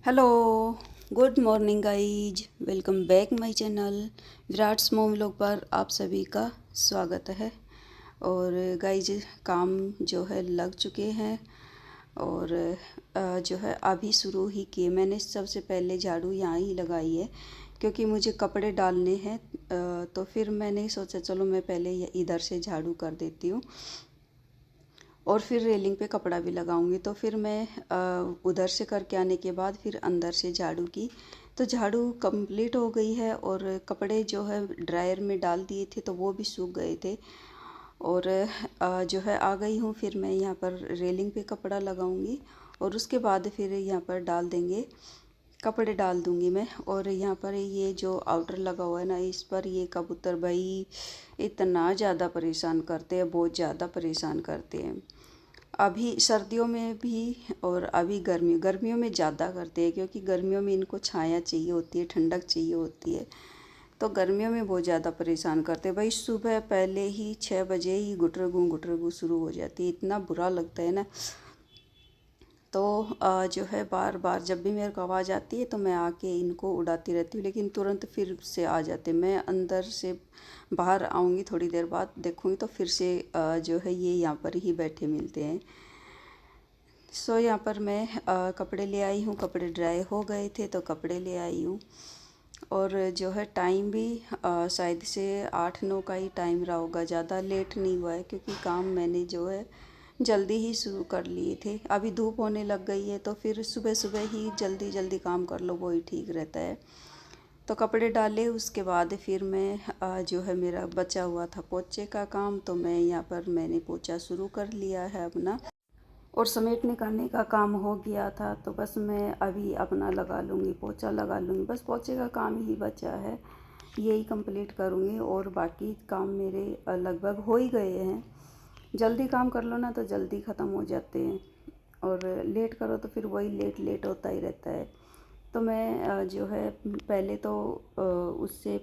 Hello, good morning guys. Welcome back my channel Virat's मोम vlog पर आप सभी का स्वागत है। और गाइज काम जो है लग चुके हैं और जो है अभी शुरू ही किए। मैंने सबसे पहले झाड़ू यहाँ ही लगाई है क्योंकि मुझे कपड़े डालने हैं। तो फिर मैंने सोचा चलो मैं पहले इधर से झाड़ू कर देती हूँ और फिर रेलिंग पे कपड़ा भी लगाऊंगी। तो फिर मैं उधर से करके आने के बाद फिर अंदर से झाड़ू की। तो झाड़ू कंप्लीट हो गई है और कपड़े जो है ड्रायर में डाल दिए थे तो वो भी सूख गए थे। और जो है आ गई हूँ। फिर मैं यहाँ पर रेलिंग पे कपड़ा लगाऊंगी और उसके बाद फिर यहाँ पर डाल देंगे, कपड़े डाल दूंगी मैं। और यहाँ पर ये जो आउटर लगा हुआ है ना, इस पर ये कबूतर भाई इतना ज़्यादा परेशान करते हैं, बहुत ज़्यादा परेशान करते हैं। अभी सर्दियों में भी और अभी गर्मियों में ज़्यादा करते हैं क्योंकि गर्मियों में इनको छाया चाहिए होती है, ठंडक चाहिए होती है। तो गर्मियों में बहुत ज़्यादा परेशान करते हैं भाई। सुबह पहले ही 6 बजे ही गुटरगू शुरू हो जाती है, इतना बुरा लगता है ना। तो जो है बार बार जब भी मेरे को आवाज़ आती है तो मैं आके इनको उड़ाती रहती हूँ, लेकिन तुरंत फिर से आ जाते। मैं अंदर से बाहर आऊँगी, थोड़ी देर बाद देखूँगी तो फिर से जो है ये यहाँ पर ही बैठे मिलते हैं। सो यहाँ पर मैं कपड़े ले आई हूँ, कपड़े ड्राई हो गए थे तो कपड़े ले आई हूँ। और जो है टाइम भी शायद से 8-9 का ही टाइम रहा होगा, ज़्यादा लेट नहीं हुआ है क्योंकि काम मैंने जो है जल्दी ही शुरू कर लिए थे। अभी धूप होने लग गई है तो फिर सुबह सुबह ही जल्दी जल्दी काम कर लो, वही ठीक रहता है। तो कपड़े डाले उसके बाद फिर मैं जो है मेरा बचा हुआ था पोछे का काम, तो मैं यहाँ पर मैंने पोछा शुरू कर लिया है अपना। और समेटने करने का काम हो गया था तो बस मैं अभी अपना लगा लूँगी, पोछा लगा लूँगी। बस पोछे का काम ही बचा है, यही कंप्लीट करूँगी और बाकी काम मेरे लगभग हो ही गए हैं। जल्दी काम कर लो ना तो जल्दी ख़त्म हो जाते हैं और लेट करो तो फिर वही लेट लेट होता ही रहता है। तो मैं जो है पहले तो उससे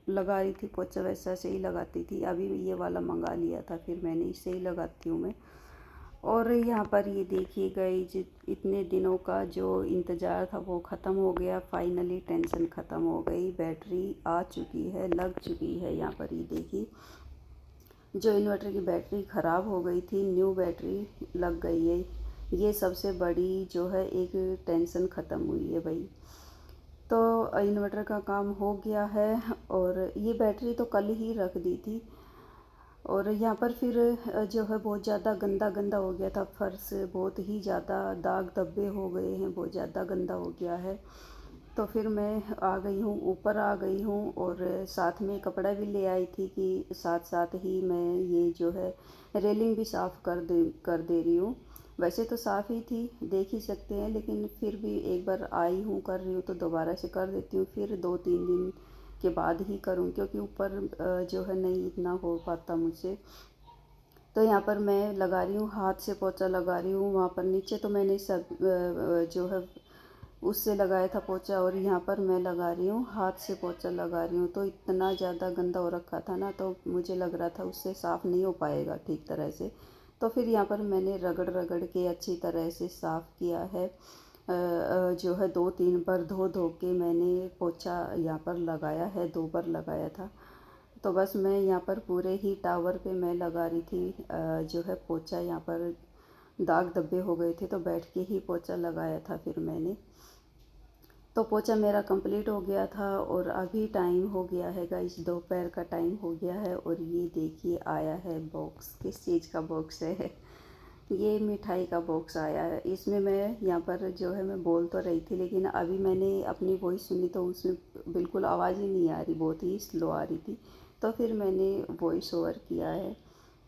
लगा रही थी पोछा, वैसा से ही लगाती थी। अभी ये वाला मंगा लिया था, फिर मैंने इसे ही लगाती हूँ मैं। और यहाँ पर ये देखिए गाइस, इतने दिनों का जो इंतज़ार था वो ख़त्म हो गया। फाइनली टेंशन ख़त्म हो गई, बैटरी आ चुकी है, लग चुकी है। यहाँ पर ये देखिए, जो इन्वर्टर की बैटरी ख़राब हो गई थी, न्यू बैटरी लग गई है। ये सबसे बड़ी जो है एक टेंशन ख़त्म हुई है भाई। तो इन्वर्टर का काम हो गया है और ये बैटरी तो कल ही रख दी थी। और यहाँ पर फिर जो है बहुत ज़्यादा गंदा गंदा हो गया था फर्श, बहुत ही ज़्यादा दाग धब्बे हो गए हैं, बहुत ज़्यादा गंदा हो गया है। तो फिर मैं आ गई हूँ, ऊपर आ गई हूँ और साथ में कपड़ा भी ले आई थी कि साथ साथ ही मैं ये जो है रेलिंग भी साफ़ कर दे रही हूँ। वैसे तो साफ़ ही थी, देख ही सकते हैं, लेकिन फिर भी एक बार आई हूँ कर रही हूँ तो दोबारा से कर देती हूँ। फिर 2-3 दिन के बाद ही करूँ क्योंकि ऊपर जो है नहीं इतना हो पाता मुझसे। तो यहाँ पर मैं लगा रही हूँ, हाथ से पोछा लगा रही हूँ। वहाँ पर नीचे तो मैंने सब जो है उससे लगाया था पोछा और यहाँ पर मैं लगा रही हूँ, हाथ से पोछा लगा रही हूँ। तो इतना ज़्यादा गंदा हो रखा था ना, तो मुझे लग रहा था उससे साफ़ नहीं हो पाएगा ठीक तरह से। तो फिर यहाँ पर मैंने रगड़ रगड़ के अच्छी तरह से साफ़ किया है। जो है 2-3 बार धो धो के मैंने पोछा यहाँ पर लगाया है, 2 बार लगाया था। तो बस मैं यहाँ पर पूरे ही टावर पे मैं लगा रही थी जो है पोछा। यहाँ पर दाग धब्बे हो गए थे तो बैठ के ही पोछा लगाया था फिर मैंने। तो पोछा मेरा कंप्लीट हो गया था और अभी टाइम हो गया है गाइस, दोपहर का टाइम हो गया है। और ये देखिए आया है बॉक्स, किस चीज़ का बॉक्स है ये मिठाई का बॉक्स आया है। इसमें मैं यहाँ पर जो है मैं बोल तो रही थी, लेकिन अभी मैंने अपनी वॉइस सुनी तो उसमें बिल्कुल आवाज़ ही नहीं आ रही, बहुत ही स्लो आ रही थी। तो फिर मैंने वॉइस ओवर किया है।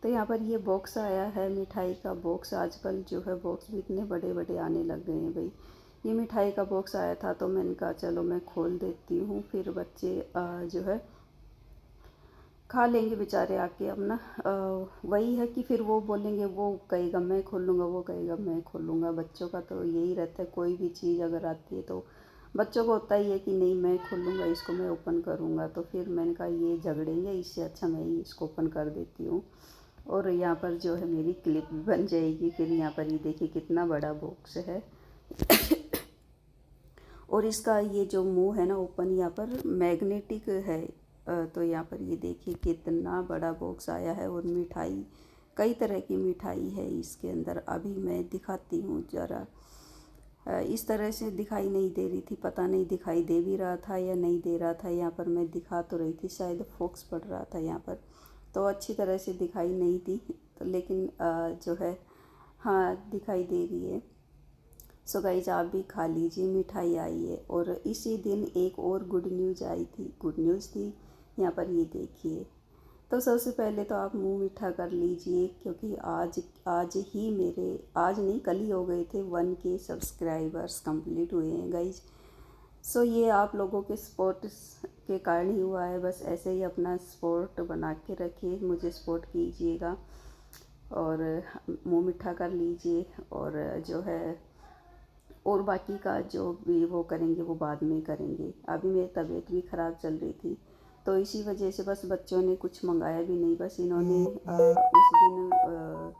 तो यहाँ पर ये बॉक्स आया है, मिठाई का बॉक्स। आजकल जो है बॉक्स भी इतने बड़े बड़े आने लग गए हैं भाई। ये मिठाई का बॉक्स आया था तो मैंने कहा चलो मैं खोल देती हूँ, फिर बच्चे जो है खा लेंगे बेचारे आके अपना। वही है कि फिर वो बोलेंगे, वो कहेगा मैं खोलूँगा, वो कहेगा मैं खोलूँगा। बच्चों का तो यही रहता है, कोई भी चीज़ अगर आती है तो बच्चों को होता ही है कि नहीं मैं खोलूँगा, इसको मैं ओपन करूँगा। तो फिर मैंने कहा ये झगड़ेंगे, इससे अच्छा मैं ही इसको ओपन कर देती हूँ। और यहाँ पर जो है मेरी क्लिप भी बन जाएगी। फिर यहाँ पर ये देखिए कितना बड़ा बॉक्स है और इसका ये जो मुंह है ना ओपन, यहाँ पर मैग्नेटिक है। तो यहाँ पर ये देखिए कितना बड़ा बॉक्स आया है और मिठाई, कई तरह की मिठाई है इसके अंदर। अभी मैं दिखाती हूँ ज़रा। इस तरह से दिखाई नहीं दे रही थी, पता नहीं दिखाई दे भी रहा था या नहीं दे रहा था। यहाँ पर मैं दिखा तो रही थी, शायद फोकस पड़ रहा था यहाँ पर, तो अच्छी तरह से दिखाई नहीं दी, तो लेकिन जो है हाँ दिखाई दे रही है। सो गाइज आप भी खा लीजिए, मिठाई आई है। और इसी दिन एक और गुड न्यूज़ आई थी, गुड न्यूज़ थी यहाँ पर, ये देखिए। तो सबसे पहले तो आप मुंह मीठा कर लीजिए, क्योंकि आज ही मेरे, आज नहीं कल ही हो गए थे 1K सब्सक्राइबर्स कंप्लीट हुए हैं गाइज। सो ये आप लोगों के सपोर्ट के कारण ही हुआ है। बस ऐसे ही अपना सपोर्ट बना के रखिए, मुझे सपोर्ट कीजिएगा और मुंह मीठा कर लीजिए। और जो है और बाकी का जो भी वो करेंगे वो बाद में करेंगे। अभी मेरी तबीयत भी ख़राब चल रही थी, तो इसी वजह से बस बच्चों ने कुछ मंगाया भी नहीं, बस इन्होंने उस दिन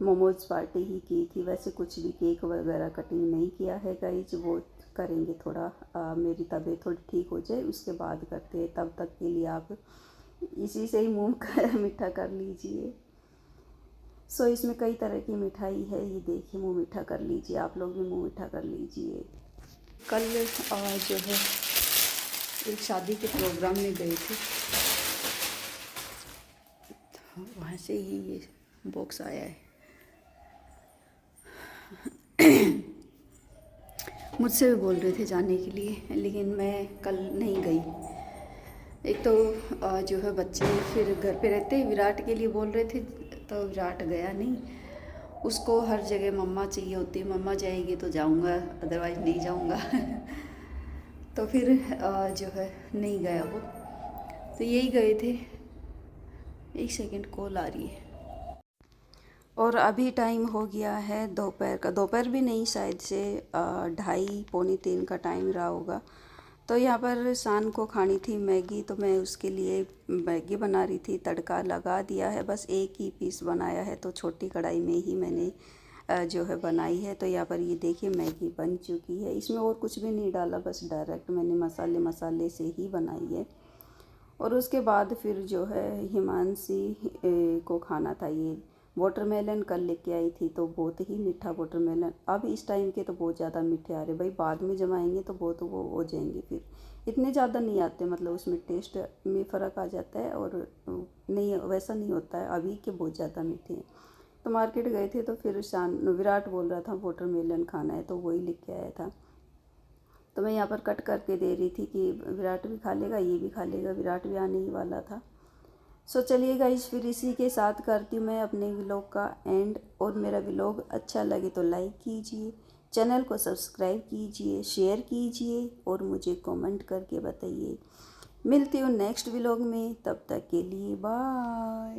मोमोज पार्टी ही की थी। वैसे कुछ भी केक वगैरह कटिंग नहीं किया है गाइज, वो करेंगे थोड़ा मेरी तबीयत थोड़ी ठीक हो जाए उसके बाद करते हैं। तब तक के लिए आप इसी से ही मुँह मीठा कर लीजिए। सो इसमें कई तरह की मिठाई है, ये देखिए मुँह मीठा कर लीजिए, आप लोग भी मुँह मीठा कर लीजिए। कल जो है एक शादी के प्रोग्राम में गए थे, तो वहाँ से ही ये बॉक्स आया है। मुझसे भी बोल रहे थे जाने के लिए, लेकिन मैं कल नहीं गई। एक तो जो है बच्चे फिर घर पे रहते, विराट के लिए बोल रहे थे, तो विराट गया नहीं। उसको हर जगह मम्मा चाहिए होती, मम्मा जाएगी तो जाऊंगा, अदरवाइज़ नहीं जाऊंगा। तो फिर जो है नहीं गया वो, तो यही गए थे। एक सेकंड कॉल आ रही है। और अभी टाइम हो गया है दोपहर का, दोपहर भी नहीं शायद से 2:30-3 का टाइम रहा होगा। तो यहाँ पर शान को खानी थी मैगी, तो मैं उसके लिए मैगी बना रही थी। तड़का लगा दिया है, बस एक ही पीस बनाया है, तो छोटी कढ़ाई में ही मैंने जो है बनाई है। तो यहाँ पर ये देखिए मैगी बन चुकी है, इसमें और कुछ भी नहीं डाला, बस डायरेक्ट मैंने मसाले से ही बनाई है। और उसके बाद फिर जो है हिमांशी को खाना था ये वाटरमेलन, कल लेके आई थी, तो बहुत ही मीठा वाटरमेलन। अब इस टाइम के तो बहुत ज़्यादा मीठे आ रहे भाई, बाद में जमाएंगे तो बहुत वो हो जाएंगे, फिर इतने ज़्यादा नहीं आते, मतलब उसमें टेस्ट में फ़र्क आ जाता है। और नहीं वैसा नहीं होता है, अभी के बहुत ज़्यादा मीठे हैं। तो मार्केट गए थे, तो फिर विराट बोल रहा था वाटरमेलन खाना है, तो वही लेके आया था। तो मैं यहाँ पर कट करके दे रही थी कि विराट भी खा लेगा, ये भी खा लेगा, विराट भी आने ही वाला था। सो चलिए गाइस, फिर इसी के साथ करती हूँ मैं अपने व्लॉग का एंड। और मेरा व्लॉग अच्छा लगे तो लाइक कीजिए, चैनल को सब्सक्राइब कीजिए, शेयर कीजिए और मुझे कमेंट करके बताइए। मिलती हूँ नेक्स्ट व्लॉग में, तब तक के लिए बाय।